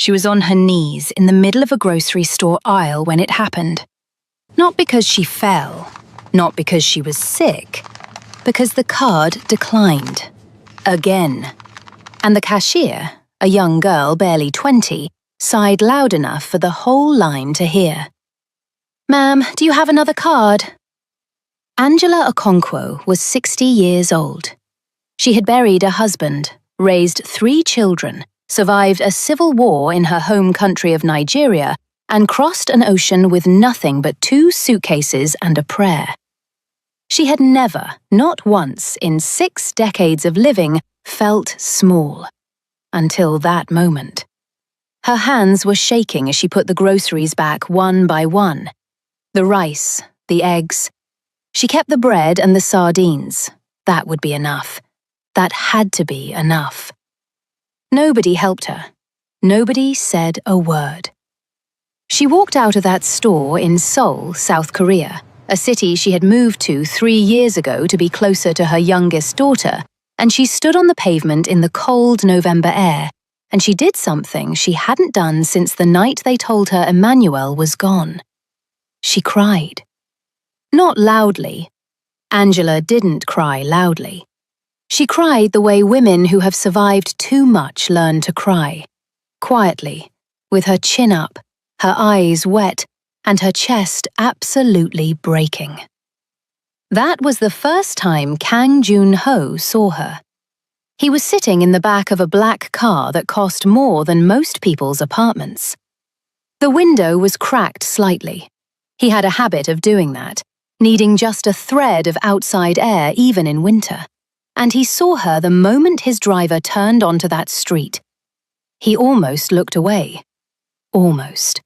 She was on her knees in the middle of a grocery store aisle when it happened. Not because she fell, not because she was sick, because the card declined. Again. And the cashier, a young girl barely 20, sighed loud enough for the whole line to hear. "Ma'am, do you have another card?" Angela Okonkwo was 60 years old. She had buried a husband, raised 3 children, survived a civil war in her home country of Nigeria, and crossed an ocean with nothing but 2 suitcases and a prayer. She had never, not once in 6 decades of living, felt small. Until that moment. Her hands were shaking as she put the groceries back one by one. The rice, the eggs. She kept the bread and the sardines. That would be enough. That had to be enough. Nobody helped her. Nobody said a word. She walked out of that store in Seoul, South Korea, a city she had moved to 3 years ago to be closer to her youngest daughter, and she stood on the pavement in the cold November air, and she did something she hadn't done since the night they told her Emmanuel was gone. She cried. Not loudly. Angela didn't cry loudly. She cried the way women who have survived too much learn to cry. Quietly, with her chin up, her eyes wet, and her chest absolutely breaking. That was the first time Kang Jun-ho saw her. He was sitting in the back of a black car that cost more than most people's apartments. The window was cracked slightly. He had a habit of doing that, needing just a thread of outside air even in winter. And he saw her the moment his driver turned onto that street. He almost looked away. Almost.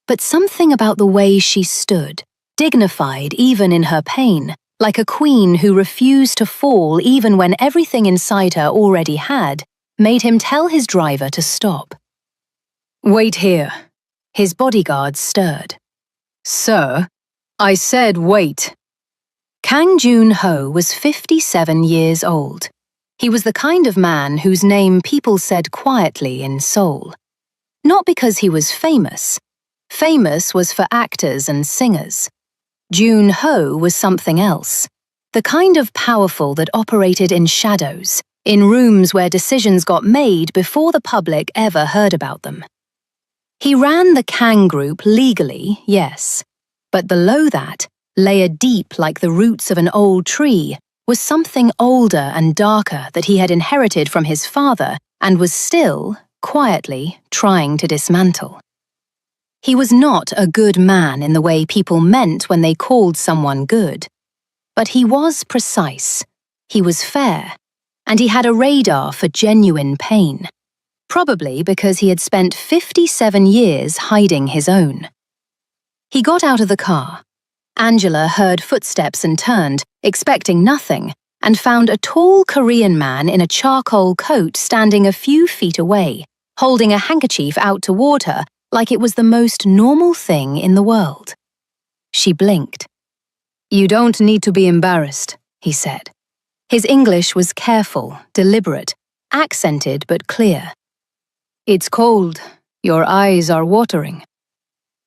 But something about the way she stood, dignified even in her pain, like a queen who refused to fall even when everything inside her already had, made him tell his driver to stop. "Wait here." His bodyguard stirred. "Sir, I said wait." Kang Jun-ho was 57 years old. He was the kind of man whose name people said quietly in Seoul. Not because he was famous. Famous was for actors and singers. Jun-ho was something else. The kind of powerful that operated in shadows, in rooms where decisions got made before the public ever heard about them. He ran the Kang Group legally, yes. But below that, layered deep like the roots of an old tree, was something older and darker that he had inherited from his father and was still, quietly, trying to dismantle. He was not a good man in the way people meant when they called someone good. But he was precise, he was fair, and he had a radar for genuine pain. Probably because he had spent 57 years hiding his own. He got out of the car. Angela heard footsteps and turned, expecting nothing, and found a tall Korean man in a charcoal coat standing a few feet away, holding a handkerchief out toward her like it was the most normal thing in the world. She blinked. "You don't need to be embarrassed," he said. His English was careful, deliberate, accented but clear. "It's cold. Your eyes are watering."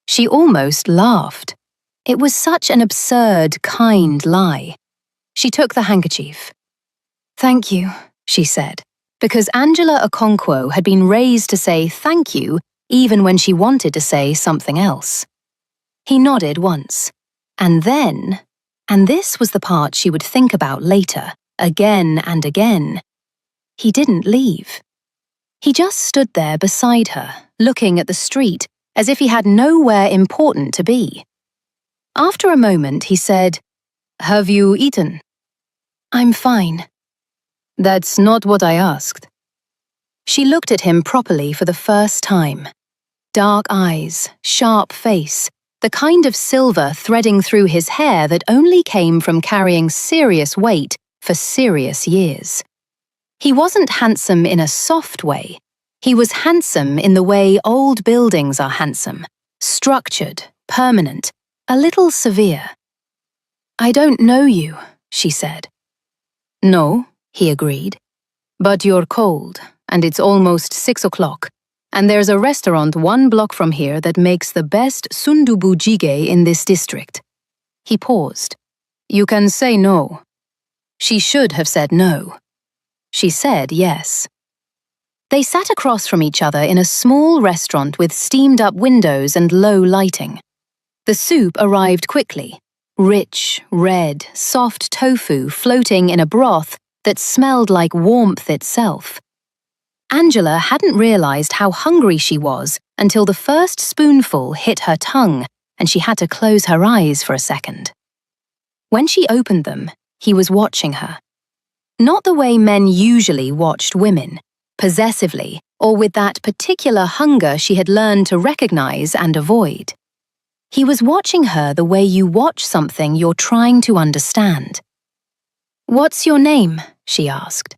She almost laughed. It was such an absurd, kind lie. She took the handkerchief. "Thank you," she said, because Angela Okonkwo had been raised to say thank you even when she wanted to say something else. He nodded once, and then, and this was the part she would think about later, again and again, he didn't leave. He just stood there beside her, looking at the street, as if he had nowhere important to be. After a moment, he said, "Have you eaten?" "I'm fine." "That's not what I asked." She looked at him properly for the first time. Dark eyes, sharp face, the kind of silver threading through his hair that only came from carrying serious weight for serious years. He wasn't handsome in a soft way. He was handsome in the way old buildings are handsome, structured, permanent, a little severe. "I don't know you," she said. "No," he agreed. "But you're cold, and it's almost 6 o'clock. And there's a restaurant 1 block from here that makes the best sundubu jjigae in this district. He paused. You can say no. She should have said no. She said yes. They sat across from each other in a small restaurant with steamed-up windows and low lighting. The soup arrived quickly. Rich, red, soft tofu floating in a broth that smelled like warmth itself. Angela hadn't realized how hungry she was until the first spoonful hit her tongue and she had to close her eyes for a second. When she opened them, he was watching her. Not the way men usually watched women, possessively or with that particular hunger she had learned to recognize and avoid. He was watching her the way you watch something you're trying to understand. What's your name? She asked.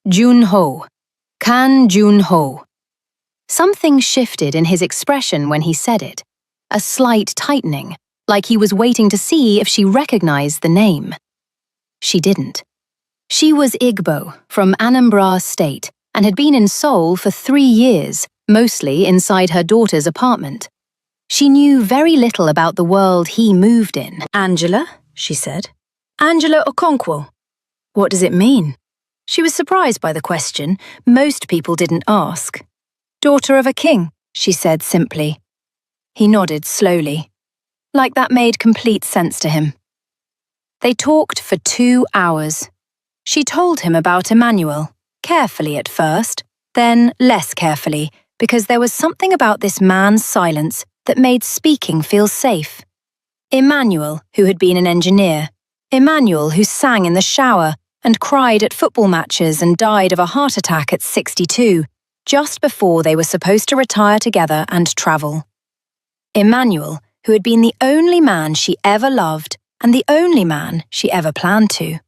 Jun-ho. Kan Jun-ho. Something shifted in his expression when he said it, a slight tightening, like he was waiting to see if she recognized the name. She didn't. She was Igbo, from Anambra State, and had been in Seoul for 3 years, mostly inside her daughter's apartment. She knew very little about the world he moved in. Angela, she said. Angela Okonkwo. What does it mean? She was surprised by the question. Most people didn't ask. Daughter of a king, she said simply. He nodded slowly. Like that made complete sense to him. They talked for 2 hours. She told him about Emmanuel, carefully at first, then less carefully, because there was something about this man's silence that made speaking feel safe. Emmanuel, who had been an engineer. Emmanuel, who sang in the shower and cried at football matches and died of a heart attack at 62, just before they were supposed to retire together and travel. Emmanuel, who had been the only man she ever loved and the only man she ever planned to.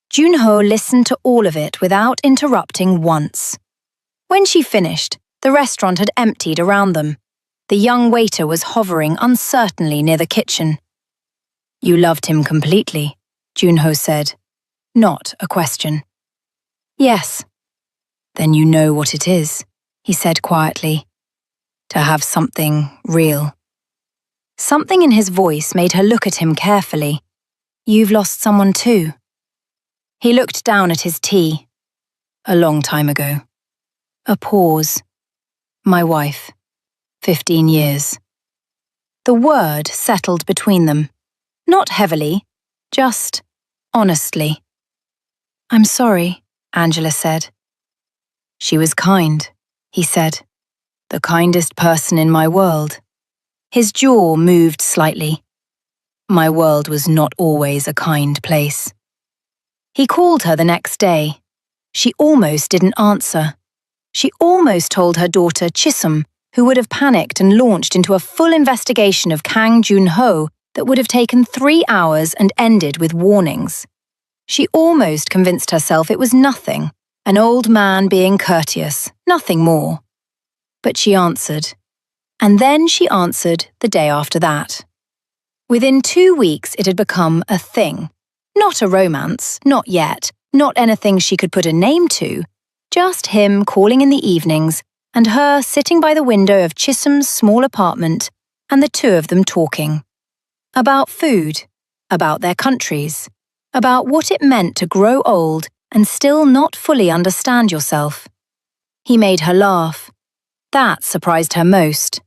Jun-ho listened to all of it without interrupting once. When she finished, the restaurant had emptied around them. The young waiter was hovering uncertainly near the kitchen. You loved him completely, Jun-ho said. Not a question. Yes. Then you know what it is, he said quietly. To have something real. Something in his voice made her look at him carefully. You've lost someone too. He looked down at his tea. A long time ago. A pause. My wife. 15 years. The word settled between them. Not heavily, just honestly. I'm sorry, Angela said. She was kind, he said. The kindest person in my world. His jaw moved slightly. My world was not always a kind place. He called her the next day. She almost didn't answer. She almost told her daughter Chisum, who would have panicked and launched into a full investigation of Kang Jun-ho that would have taken 3 hours and ended with warnings. She almost convinced herself it was nothing, an old man being courteous, nothing more. But she answered. And then she answered the day after that. Within 2 weeks it had become a thing. Not a romance, not yet, not anything she could put a name to, just him calling in the evenings and her sitting by the window of Chisum's small apartment and the 2 of them talking. About food, about their countries, about what it meant to grow old and still not fully understand yourself. He made her laugh. That surprised her most.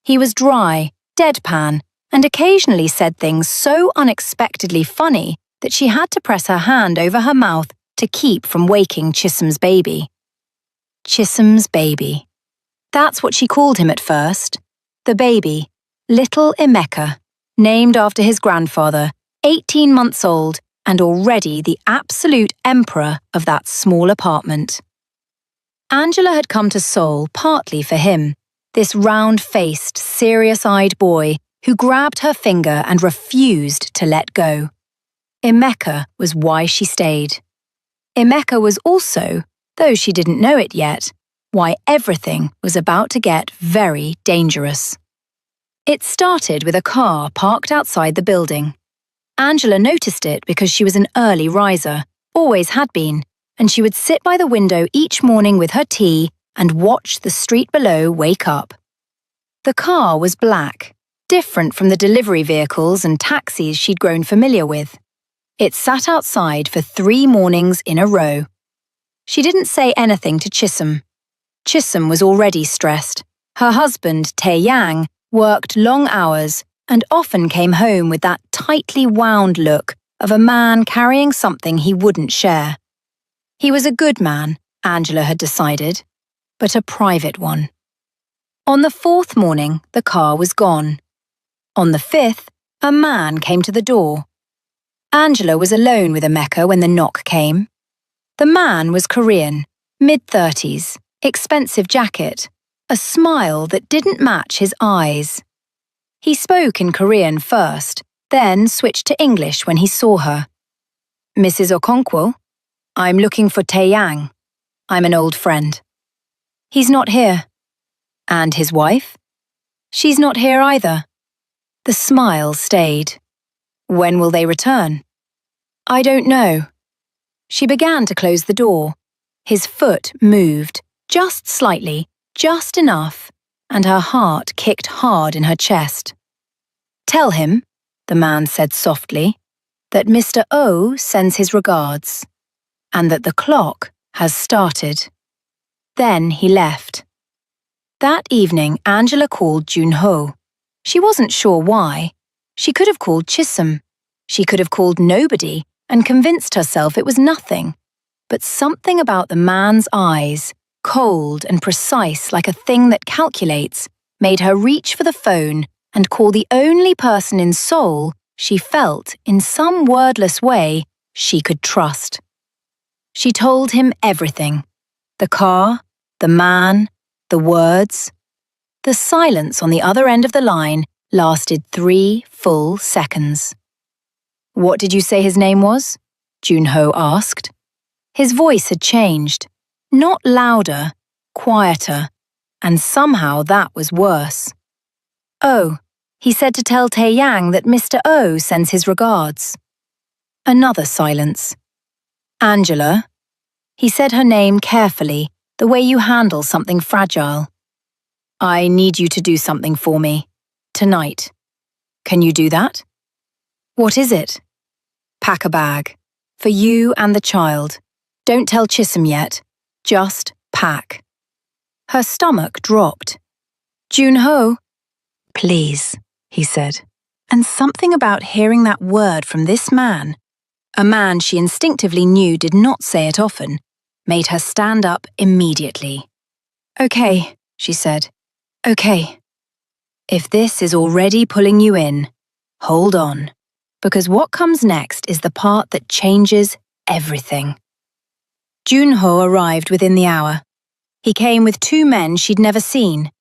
He was dry, deadpan, and occasionally said things so unexpectedly funny that she had to press her hand over her mouth to keep from waking Chisum's baby. Chisum's baby. That's what she called him at first. The baby, little Emeka, named after his grandfather, 18 months old and already the absolute emperor of that small apartment. Angela had come to Seoul partly for him, this round-faced, serious-eyed boy who grabbed her finger and refused to let go. Emeka was why she stayed. Emeka was also, though she didn't know it yet, why everything was about to get very dangerous. It started with a car parked outside the building. Angela noticed it because she was an early riser, always had been, and she would sit by the window each morning with her tea and watch the street below wake up. The car was black, different from the delivery vehicles and taxis she'd grown familiar with. It sat outside for 3 mornings in a row. She didn't say anything to Chisholm. Chisholm was already stressed. Her husband, Tae Yang, worked long hours and often came home with that tightly wound look of a man carrying something he wouldn't share. He was a good man, Angela had decided, but a private one. On the 4th morning, the car was gone. On the 5th, a man came to the door. Angela was alone with Emeka when the knock came. The man was Korean, mid-30s, expensive jacket, a smile that didn't match his eyes. He spoke in Korean first, then switched to English when he saw her. "Mrs. Okonkwo, I'm looking for Tae Yang. I'm an old friend." "He's not here." "And his wife?" "She's not here either." The smile stayed. "When will they return?" "I don't know." She began to close the door. His foot moved, just slightly, just enough, and her heart kicked hard in her chest. "Tell him," the man said softly, "that Mr. O sends his regards, and that the clock has started." Then he left. That evening, Angela called Junho. She wasn't sure why. She could have called Chisholm. She could have called nobody and convinced herself it was nothing. But something about the man's eyes, cold and precise like a thing that calculates, made her reach for the phone and call the only person in Seoul she felt, in some wordless way, she could trust. She told him everything. The car, the man, the words. The silence on the other end of the line lasted 3 full seconds. "What did you say his name was?" Junho asked. His voice had changed. Not louder, quieter, and somehow that was worse. "Oh, he said to tell Tae Yang that Mr. O sends his regards." Another silence. "Angela." He said her name carefully, the way you handle something fragile. "I need you to do something for me. Tonight. Can you do that?" "What is it?" "Pack a bag. For you and the child. Don't tell Chisholm yet. Just pack." Her stomach dropped. "Junho." "Please," he said. And something about hearing that word from this man, a man she instinctively knew did not say it often, made her stand up immediately. "Okay," she said. "Okay. If this is already pulling you in, hold on, because what comes next is the part that changes everything." Junho arrived within the hour. He came with 2 men she'd never seen,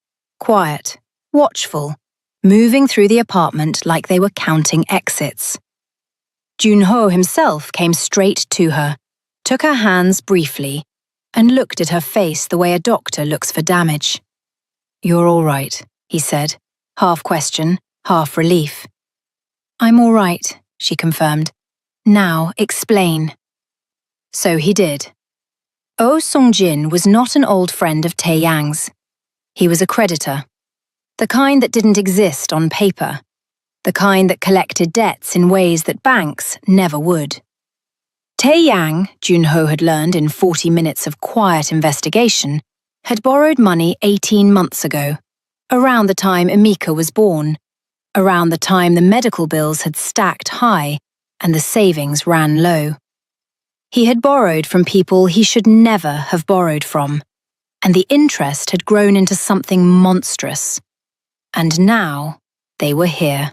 quiet, watchful, moving through the apartment like they were counting exits. Junho himself came straight to her, took her hands briefly, and looked at her face the way a doctor looks for damage. "You're all right," he said, half question, half relief. "I'm all right," she confirmed. "Now explain." So he did. Oh Sung-jin was not an old friend of Tae Yang's. He was a creditor. The kind that didn't exist on paper. The kind that collected debts in ways that banks never would. Tae Yang, Junho had learned in 40 minutes of quiet investigation, had borrowed money 18 months ago, around the time Emeka was born, around the time the medical bills had stacked high and the savings ran low. He had borrowed from people he should never have borrowed from, and the interest had grown into something monstrous. And now they were here.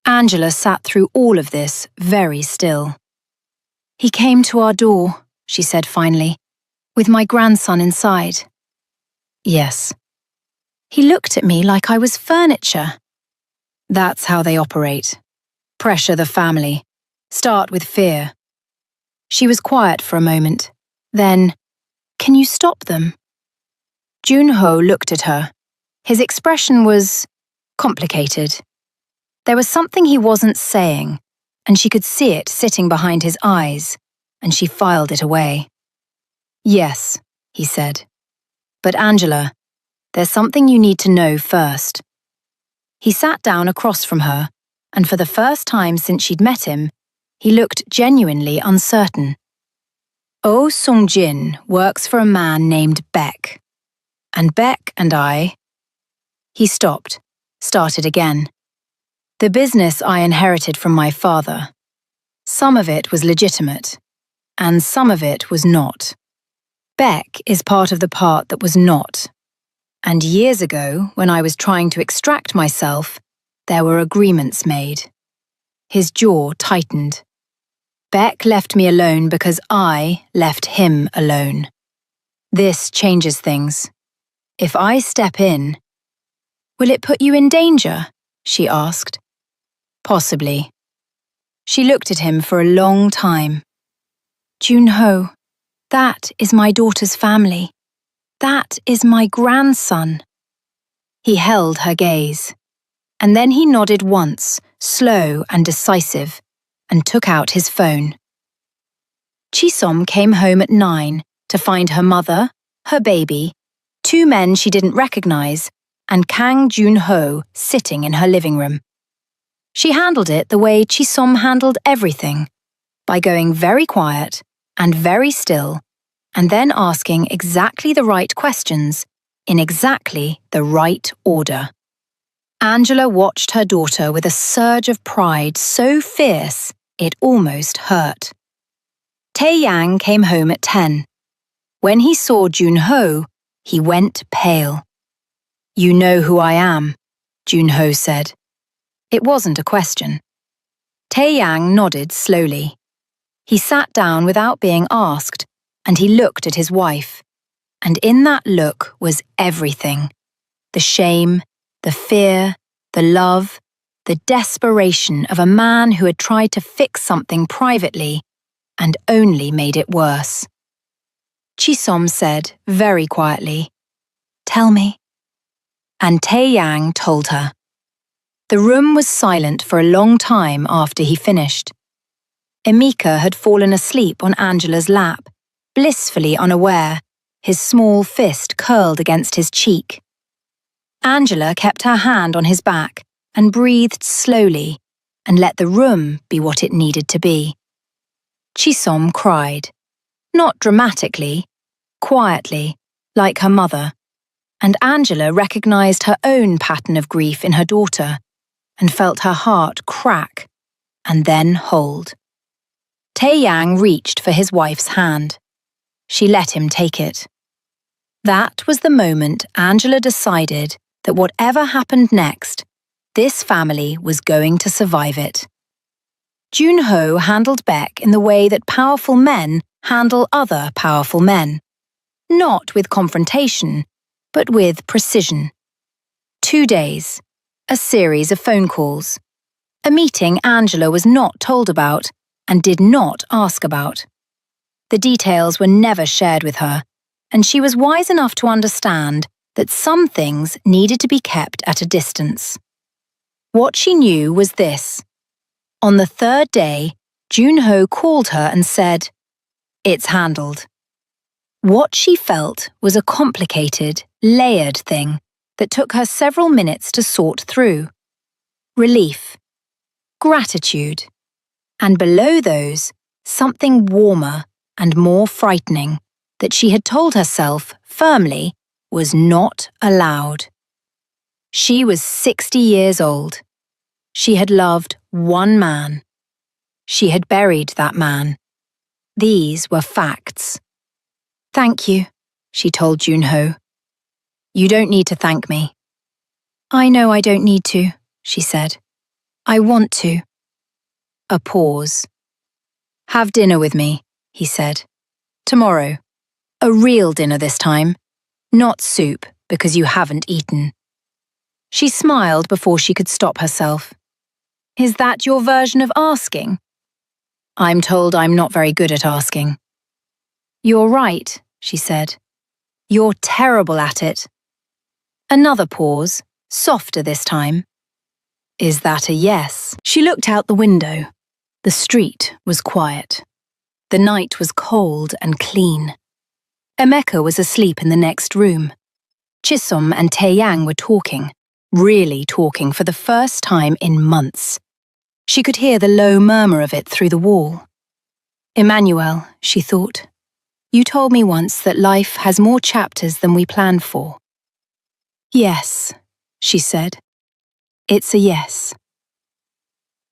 Angela sat through all of this very still. "He came to our door," she said finally, "with my grandson inside." "Yes." "He looked at me like I was furniture." That's how they operate. Pressure the family. Start with fear. She was quiet for a moment. Then, "Can you stop them?" Junho looked at her. His expression was complicated. There was something he wasn't saying, and she could see it sitting behind his eyes, and she filed it away. "Yes," he said. But Angela, there's something you need to know first. He sat down across from her, and for the first time since she'd met him, he looked genuinely uncertain. Oh Sung-jin works for a man named Beck. And Beck and I... He stopped, started again. The business I inherited from my father. Some of it was legitimate, and some of it was not. Beck is part of the part that was not. And years ago, when I was trying to extract myself, there were agreements made. His jaw tightened. Beck left me alone because I left him alone. This changes things. If I step in... Will it put you in danger? She asked. Possibly. She looked at him for a long time. Junho, that is my daughter's family. That is my grandson. He held her gaze, and then he nodded once, slow and decisive, and took out his phone. Chisom came home at 9 to find her mother, her baby, 2 men she didn't recognize, and Kang Junho sitting in her living room. She handled it the way Chisom handled everything, by going very quiet and very still, and then asking exactly the right questions in exactly the right order. Angela watched her daughter with a surge of pride so fierce it almost hurt. Tae-yang came home at 10. When he saw Junho, he went pale. You know who I am, Junho said. It wasn't a question. Tae-yang nodded slowly. He sat down without being asked, and he looked at his wife. And in that look was everything. The shame, the fear, the love, the desperation of a man who had tried to fix something privately and only made it worse. Chisom said very quietly, "Tell me." And Tae-yang told her. The room was silent for a long time after he finished. Emika had fallen asleep on Angela's lap, blissfully unaware, his small fist curled against his cheek. Angela kept her hand on his back and breathed slowly and let the room be what it needed to be. Chisom cried, not dramatically, quietly, like her mother, and Angela recognized her own pattern of grief in her daughter and felt her heart crack and then hold. Tae-yang reached for his wife's hand. She let him take it. That was the moment Angela decided that whatever happened next, this family was going to survive it. Junho handled Beck in the way that powerful men handle other powerful men. Not with confrontation, but with precision. 2 days, a series of phone calls, a meeting Angela was not told about and did not ask about. The details were never shared with her, and she was wise enough to understand that some things needed to be kept at a distance. What she knew was this. On the 3rd day, Junho called her and said, "It's handled." What she felt was a complicated, layered thing that took her several minutes to sort through. Relief, gratitude, and below those, something warmer and more frightening that she had told herself firmly was not allowed. She was 60 years old. She had loved one man. She had buried that man. These were facts. "Thank you," she told Junho. "You don't need to thank me." "I know I don't need to," she said. "I want to." A pause. "Have dinner with me," he said. "Tomorrow. A real dinner this time. Not soup, because you haven't eaten." She smiled before she could stop herself. "Is that your version of asking?" "I'm told I'm not very good at asking." "You're right," she said. "You're terrible at it." Another pause, softer this time. "Is that a yes?" She looked out the window. The street was quiet. The night was cold and clean. Emeka was asleep in the next room. Chisom and Taeyang were talking, really talking for the first time in months. She could hear the low murmur of it through the wall. Emmanuel, she thought, you told me once that life has more chapters than we plan for. Yes, she said. It's a yes.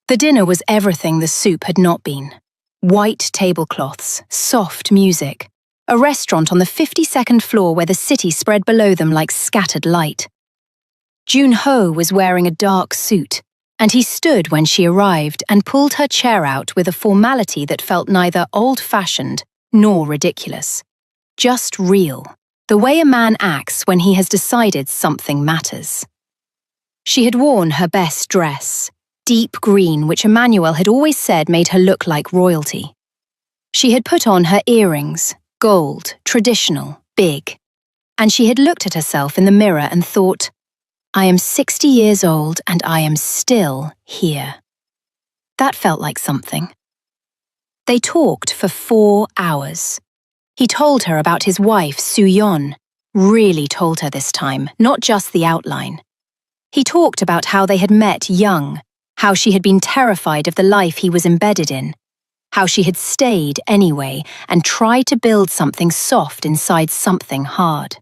The dinner was everything the soup had not been. White tablecloths, soft music, a restaurant on the 52nd floor where the city spread below them like scattered light. Jun-ho was wearing a dark suit, and he stood when she arrived and pulled her chair out with a formality that felt neither old-fashioned nor ridiculous. Just real, the way a man acts when he has decided something matters. She had worn her best dress, deep green, which Emmanuel had always said made her look like royalty. She had put on her earrings, gold, traditional, big, and she had looked at herself in the mirror and thought, I am 60 years old and I am still here. That felt like something. They talked for 4 hours. He told her about his wife, Soo-yeon, really told her this time, not just the outline. He talked about how they had met young, how she had been terrified of the life he was embedded in, how she had stayed anyway and tried to build something soft inside something hard.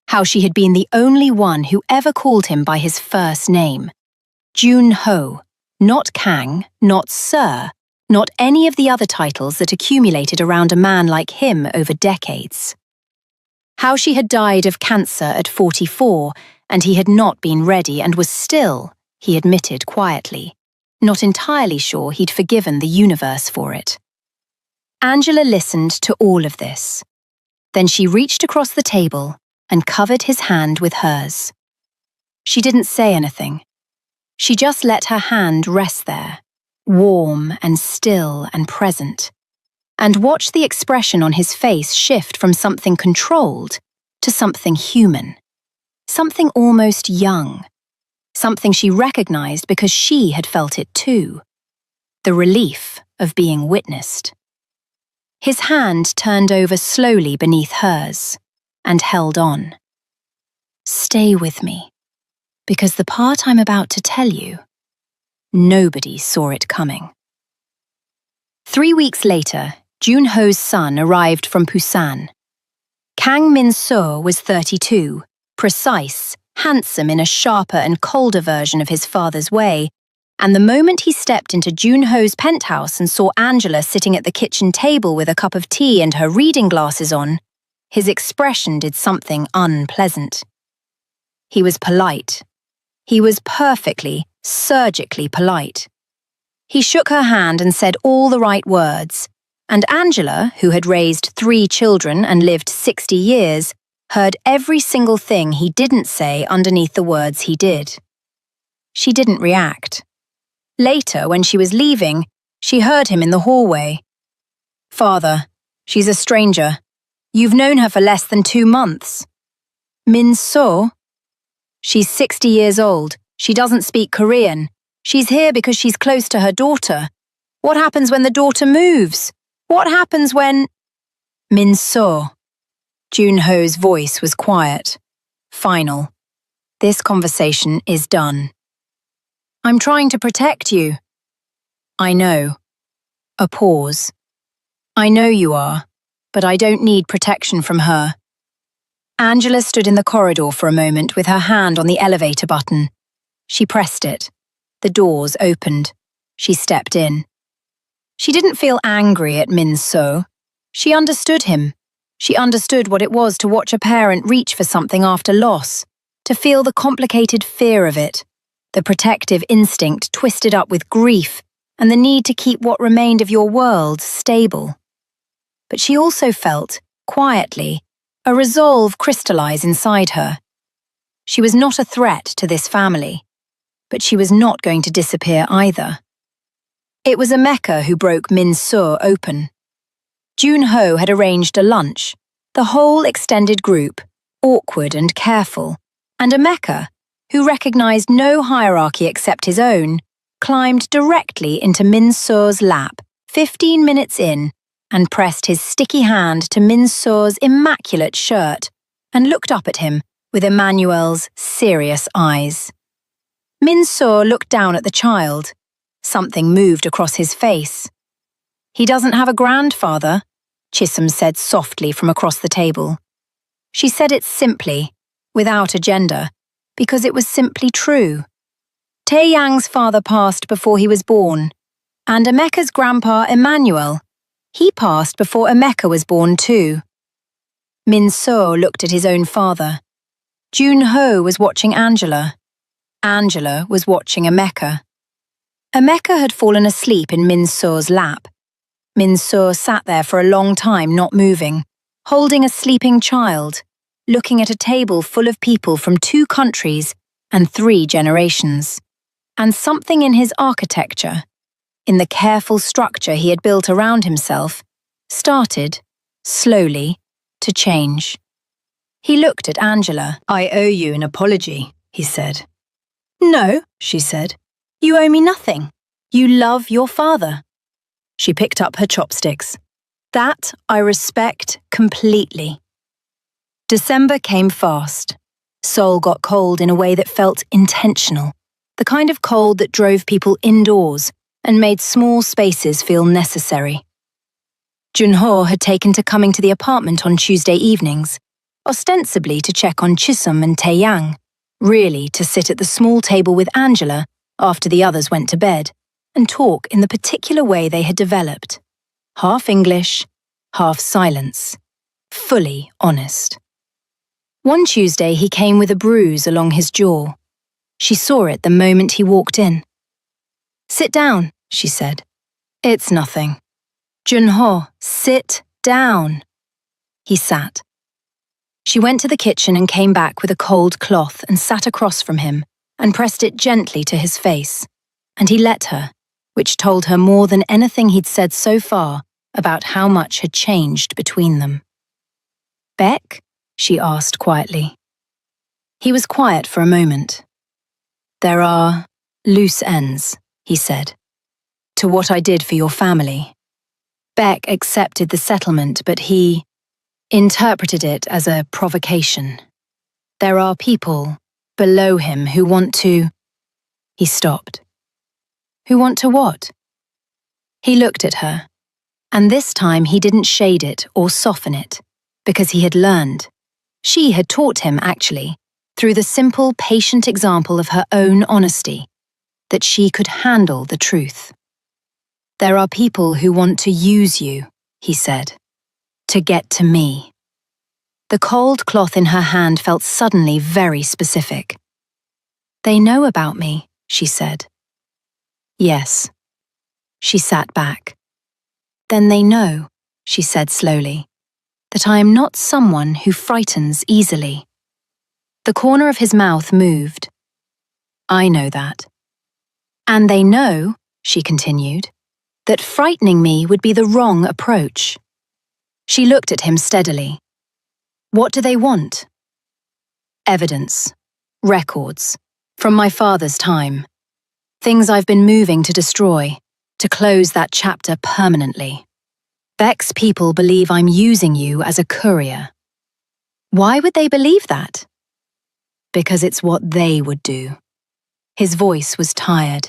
How she had been the only one who ever called him by his first name. Jun-ho, not Kang, not Sir, not any of the other titles that accumulated around a man like him over decades. How she had died of cancer at 44, and he had not been ready and was still, he admitted quietly, not entirely sure he'd forgiven the universe for it. Angela listened to all of this. Then she reached across the table and covered his hand with hers. She didn't say anything. She just let her hand rest there, warm and still and present, and watched the expression on his face shift from something controlled to something human, something almost young, something she recognized because she had felt it too, the relief of being witnessed. His hand turned over slowly beneath hers and held on. Stay with me, because the part I'm about to tell you, nobody saw it coming. 3 weeks later, Jun-ho's son arrived from Busan. Kang Min-soo was 32, precise, handsome in a sharper and colder version of his father's way, and the moment he stepped into Jun-ho's penthouse and saw Angela sitting at the kitchen table with a cup of tea and her reading glasses on, his expression did something unpleasant. He was polite. He was perfectly, surgically polite. He shook her hand and said all the right words, and Angela, who had raised 3 children and lived 60 years, heard every single thing he didn't say underneath the words he did. She didn't react. Later, when she was leaving, she heard him in the hallway. Father, she's a stranger. You've known her for less than 2 months. Min-soo? She's 60 years old. She doesn't speak Korean. She's here because she's close to her daughter. What happens when the daughter moves? What happens when… Min-soo. Jun-ho's voice was quiet, final. This conversation is done. I'm trying to protect you. I know. A pause. I know you are, but I don't need protection from her. Angela stood in the corridor for a moment with her hand on the elevator button. She pressed it. The doors opened. She stepped in. She didn't feel angry at Min-soo. She understood him. She understood what it was to watch a parent reach for something after loss, to feel the complicated fear of it, the protective instinct twisted up with grief, and the need to keep what remained of your world stable. But she also felt, quietly, a resolve crystallize inside her. She was not a threat to this family, but she was not going to disappear either. It was Emeka who broke Min-soo open. Jun-ho had arranged a lunch, the whole extended group, awkward and careful, and Emeka, who recognized no hierarchy except his own, climbed directly into Min-soo's lap 15 minutes in and pressed his sticky hand to Min-soo's immaculate shirt and looked up at him with Emmanuel's serious eyes. Min-soo looked down at the child. Something moved across his face. "He doesn't have a grandfather," Chisholm said softly from across the table. She said it simply, without agenda, because it was simply true. Taeyang's father passed before he was born, and Emeka's grandpa Emmanuel, he passed before Emeka was born too. Min-soo looked at his own father. Jun-ho was watching Angela. Angela was watching Emeka. Emeka had fallen asleep in Min-soo's lap. Min-soo sat there for a long time not moving, holding a sleeping child, looking at a table full of people from 2 countries and 3 generations. And something in his architecture, in the careful structure he had built around himself, started, slowly, to change. He looked at Angela. "I owe you an apology," he said. "No," she said. "You owe me nothing. You love your father." She picked up her chopsticks. "That I respect completely." December came fast. Seoul got cold in a way that felt intentional, the kind of cold that drove people indoors and made small spaces feel necessary. Jun-ho had taken to coming to the apartment on Tuesday evenings, ostensibly to check on Chisholm and Taeyang, really to sit at the small table with Angela after the others went to bed and talk in the particular way they had developed. Half English, half silence. Fully honest. One Tuesday he came with a bruise along his jaw. She saw it the moment he walked in. "Sit down," she said. "It's nothing." "Jun-ho, sit down." He sat. She went to the kitchen and came back with a cold cloth and sat across from him and pressed it gently to his face, and he let her, which told her more than anything he'd said so far about how much had changed between them. "Beck?" she asked quietly. He was quiet for a moment. "There are loose ends," he said, "to what I did for your family." Beck accepted the settlement, but he interpreted it as a provocation. "There are people below him who want to..." He stopped. "Who want to what?" He looked at her, and this time he didn't shade it or soften it, because he had learned. She had taught him, actually, through the simple, patient example of her own honesty, that she could handle the truth. "There are people who want to use you," he said, "to get to me." The cold cloth in her hand felt suddenly very specific. "They know about me," she said. "Yes." She sat back. "Then they know," she said slowly, "that I am not someone who frightens easily." The corner of his mouth moved. "I know that." "And they know," she continued, "that frightening me would be the wrong approach." She looked at him steadily. "What do they want?" "Evidence. Records. From my father's time. Things I've been moving to destroy, to close that chapter permanently. Beck's people believe I'm using you as a courier." "Why would they believe that?" "Because it's what they would do." His voice was tired.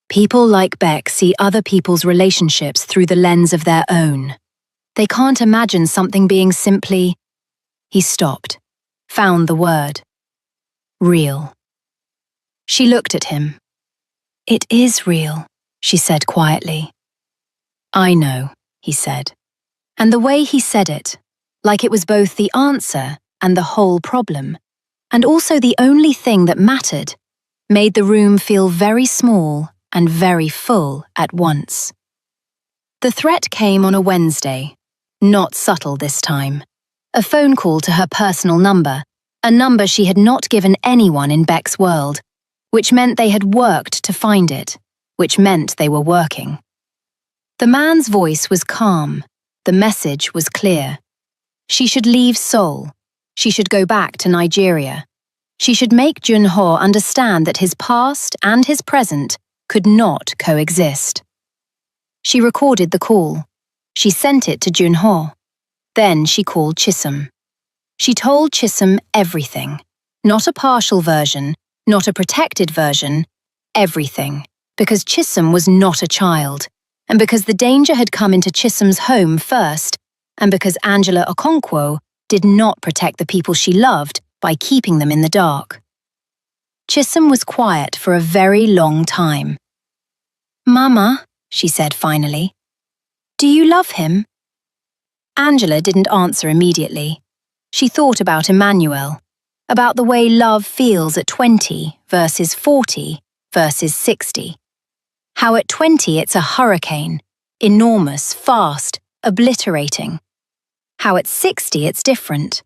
People like Beck see other people's relationships through the lens of their own. They can't imagine something being simply... He stopped, found the word. "Real." She looked at him. "It is real," she said quietly. "I know," he said. And the way he said it, like it was both the answer and the whole problem, and also the only thing that mattered, made the room feel very small and very full at once. The threat came on a Wednesday, not subtle this time. A phone call to her personal number, a number she had not given anyone in Beck's world, which meant they had worked to find it, which meant they were working. The man's voice was calm, the message was clear. She should leave Seoul, she should go back to Nigeria. She should make Jun-ho understand that his past and his present could not coexist. She recorded the call. She sent it to Jun-ho. Then she called Chisholm. She told Chisholm everything. Not a partial version, not a protected version, everything. Because Chisholm was not a child, and because the danger had come into Chisholm's home first, and because Angela Okonkwo did not protect the people she loved by keeping them in the dark. Chisholm was quiet for a very long time. "Mama," she said finally, "do you love him?" Angela didn't answer immediately. She thought about Emmanuel, about the way love feels at 20 versus 40 versus 60. How at 20 it's a hurricane, enormous, fast, obliterating. How at 60 it's different,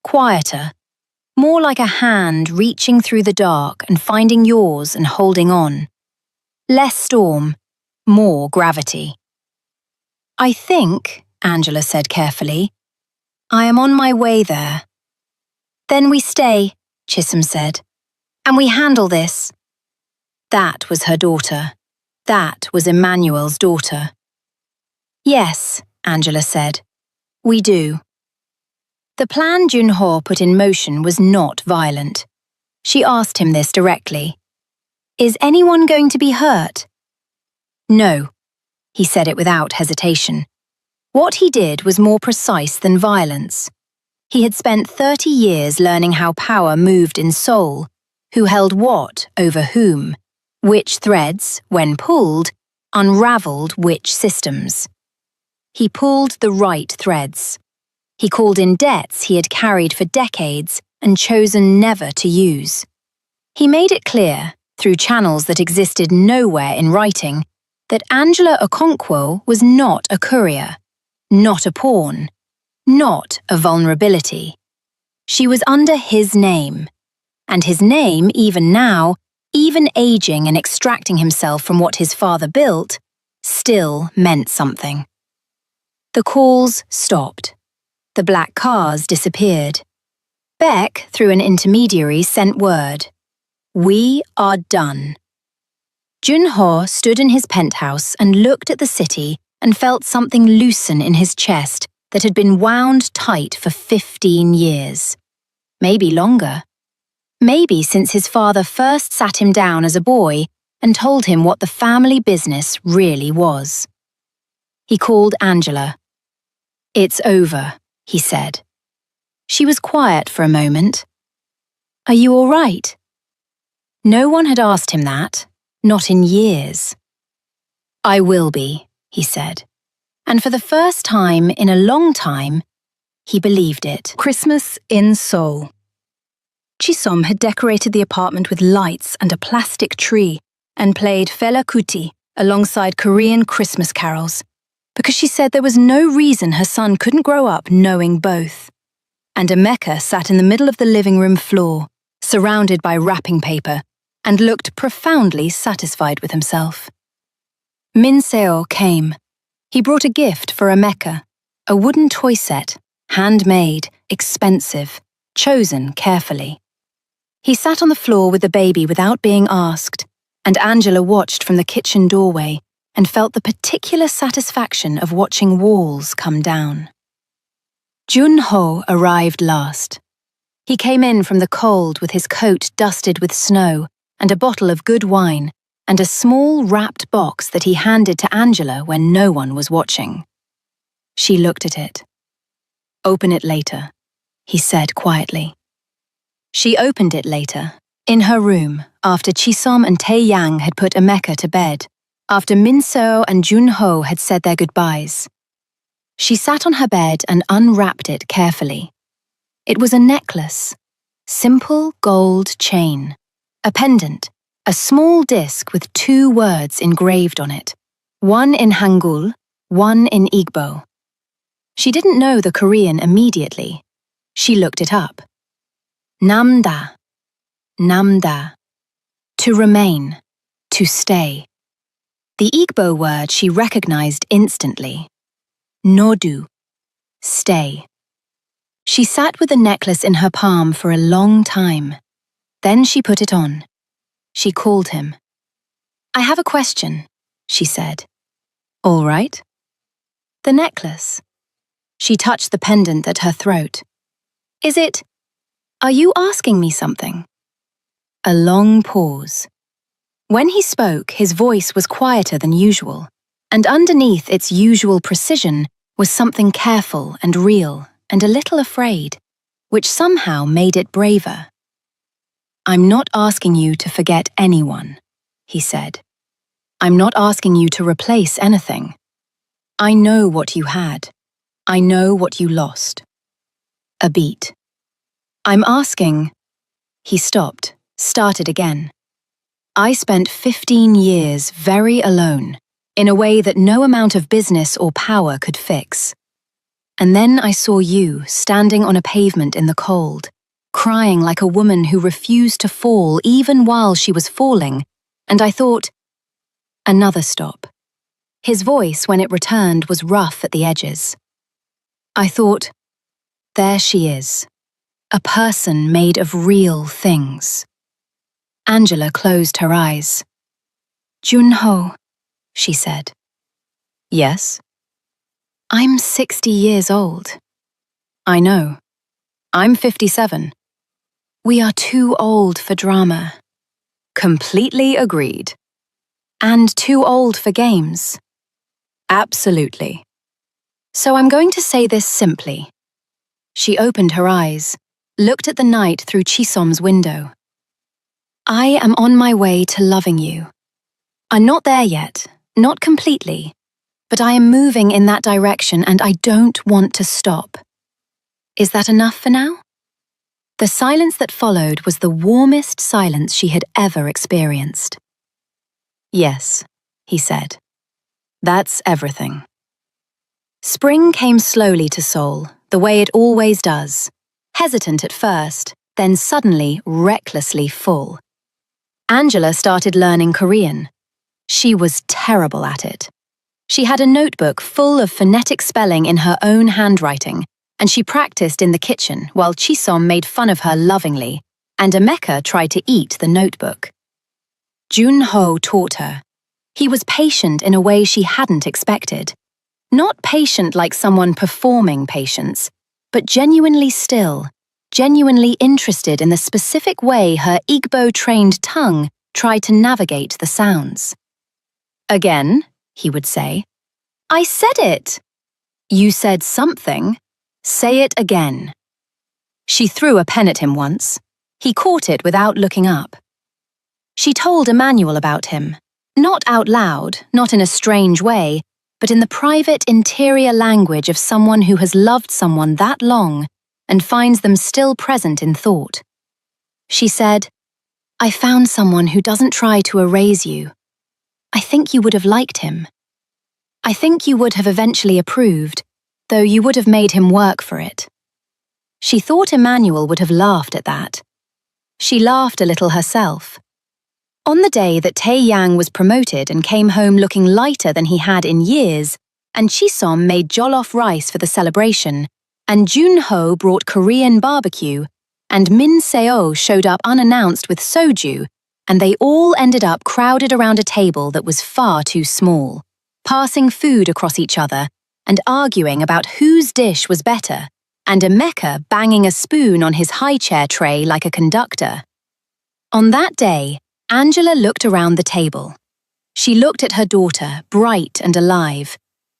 quieter, more like a hand reaching through the dark and finding yours and holding on. Less storm, more gravity. "I think," Angela said carefully, "I am on my way there." "Then we stay," Chisholm said, "and we handle this." That was her daughter. That was Emmanuel's daughter. "Yes," Angela said, "we do." The plan Junho put in motion was not violent. She asked him this directly. "Is anyone going to be hurt?" "No," he said it without hesitation. What he did was more precise than violence. He had spent 30 years learning how power moved in Seoul, who held what over whom, which threads, when pulled, unravelled which systems. He pulled the right threads. He called in debts he had carried for decades and chosen never to use. He made it clear, through channels that existed nowhere in writing, that Angela Okonkwo was not a courier, not a pawn, not a vulnerability. She was under his name, and his name, even now, even aging and extracting himself from what his father built, still meant something. The calls stopped. The black cars disappeared. Beck, through an intermediary, sent word. "We are done." Junho stood in his penthouse and looked at the city and felt something loosen in his chest that had been wound tight for 15 years. Maybe longer. Maybe since his father first sat him down as a boy and told him what the family business really was. He called Angela. "It's over," he said. She was quiet for a moment. "Are you all right?" No one had asked him that, not in years. "I will be," he said. And for the first time in a long time, he believed it. Christmas in Seoul. Chisom had decorated the apartment with lights and a plastic tree and played Fela Kuti alongside Korean Christmas carols, because she said there was no reason her son couldn't grow up knowing both. And Emeka sat in the middle of the living room floor, surrounded by wrapping paper, and looked profoundly satisfied with himself. Min Seo came. He brought a gift for Emeka, a wooden toy set, handmade, expensive, chosen carefully. He sat on the floor with the baby without being asked, and Angela watched from the kitchen doorway and felt the particular satisfaction of watching walls come down. Junho arrived last. He came in from the cold with his coat dusted with snow and a bottle of good wine and a small wrapped box that he handed to Angela when no one was watching. She looked at it. "Open it later," he said quietly. She opened it later, in her room, after Chisom and Tae-yang had put Emeka to bed, after Min Seo and Junho had said their goodbyes. She sat on her bed and unwrapped it carefully. It was a necklace, simple gold chain, a pendant, a small disc with 2 words engraved on it, one in Hangul, one in Igbo. She didn't know the Korean immediately. She looked it up. Namda, namda, to remain, to stay. The Igbo word she recognized instantly. Nodu, stay. She sat with the necklace in her palm for a long time. Then she put it on. She called him. "I have a question," she said. "All right." "The necklace." She touched the pendant at her throat. Are you asking me something? A long pause. When he spoke, his voice was quieter than usual, and underneath its usual precision was something careful and real and a little afraid, which somehow made it braver. I'm not asking you to forget anyone, he said. I'm not asking you to replace anything. I know what you had. I know what you lost. A beat. I'm asking. He stopped, started again. I spent 15 years very alone, in a way that no amount of business or power could fix. And then I saw you standing on a pavement in the cold, crying like a woman who refused to fall even while she was falling, and I thought, another stop. His voice, when it returned, was rough at the edges. I thought, there she is, a person made of real things. Angela closed her eyes. Junho, she said. Yes? I'm 60 years old. I know. I'm 57. We are too old for drama. Completely agreed. And too old for games. Absolutely. So I'm going to say this simply. She opened her eyes, looked at the night through Chisom's window. I am on my way to loving you. I'm not there yet, not completely, but I am moving in that direction and I don't want to stop. Is that enough for now? The silence that followed was the warmest silence she had ever experienced. Yes, he said. That's everything. Spring came slowly to Seoul, the way it always does, hesitant at first, then suddenly recklessly full. Angela started learning Korean. She was terrible at it. She had a notebook full of phonetic spelling in her own handwriting, and she practiced in the kitchen while Chisom made fun of her lovingly, and Emeka tried to eat the notebook. Junho taught her. He was patient in a way she hadn't expected. Not patient like someone performing patience, but genuinely still, genuinely interested in the specific way her Igbo-trained tongue tried to navigate the sounds. Again, he would say, I said it. You said something. Say it again. She threw a pen at him once. He caught it without looking up. She told Emmanuel about him, not out loud, not in a strange way, but in the private interior language of someone who has loved someone that long and finds them still present in thought. She said, I found someone who doesn't try to erase you. I think you would have liked him. I think you would have eventually approved, though you would have made him work for it. She thought Emmanuel would have laughed at that. She laughed a little herself. On the day that Tae-yang was promoted and came home looking lighter than he had in years, and Chisom made jollof rice for the celebration, and Junho brought Korean barbecue, and Min Seo showed up unannounced with soju, and they all ended up crowded around a table that was far too small, passing food across each other and arguing about whose dish was better, and Emeka banging a spoon on his high chair tray like a conductor. On that day, Angela looked around the table. She looked at her daughter, bright and alive,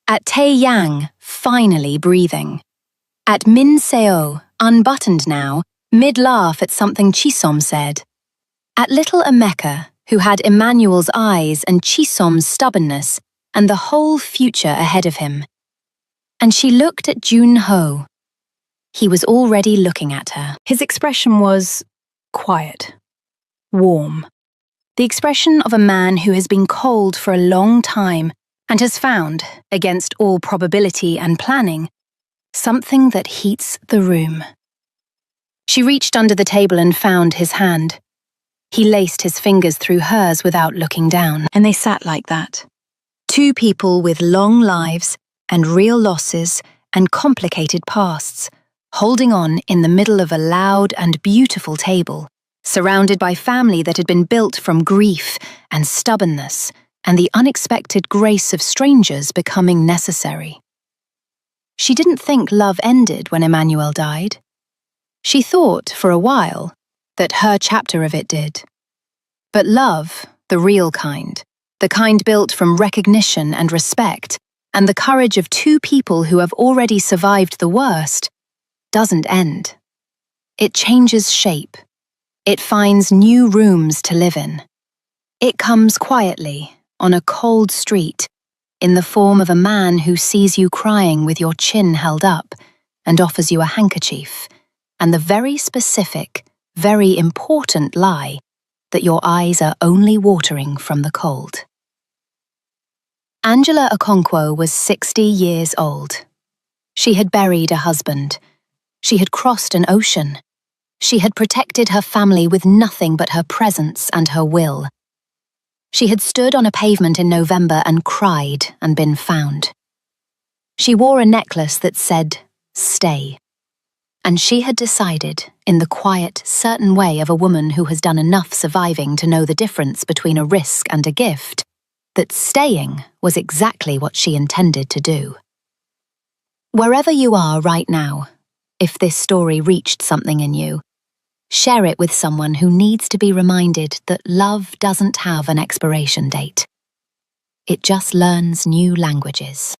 at Tae-yang, finally breathing, at Min Seo, unbuttoned now, mid-laugh at something Chisom said, at little Emeka, who had Emmanuel's eyes and Chisom's stubbornness and the whole future ahead of him. And she looked at Junho. He was already looking at her. His expression was quiet, warm. The expression of a man who has been cold for a long time and has found, against all probability and planning, something that heats the room. She reached under the table and found his hand. He laced his fingers through hers without looking down, and they sat like that. Two people with long lives and real losses and complicated pasts, holding on in the middle of a loud and beautiful table, surrounded by family that had been built from grief and stubbornness and the unexpected grace of strangers becoming necessary. She didn't think love ended when Emmanuel died. She thought, for a while, that her chapter of it did. But love, the real kind, the kind built from recognition and respect, and the courage of two people who have already survived the worst, doesn't end. It changes shape. It finds new rooms to live in. It comes quietly, on a cold street, in the form of a man who sees you crying with your chin held up and offers you a handkerchief, and the very specific, very important lie that your eyes are only watering from the cold. Angela Okonkwo was 60 years old. She had buried a husband. She had crossed an ocean. She had protected her family with nothing but her presence and her will. She had stood on a pavement in November and cried and been found. She wore a necklace that said, "Stay." And she had decided, in the quiet, certain way of a woman who has done enough surviving to know the difference between a risk and a gift, that staying was exactly what she intended to do. Wherever you are right now, if this story reached something in you, share it with someone who needs to be reminded that love doesn't have an expiration date. It just learns new languages.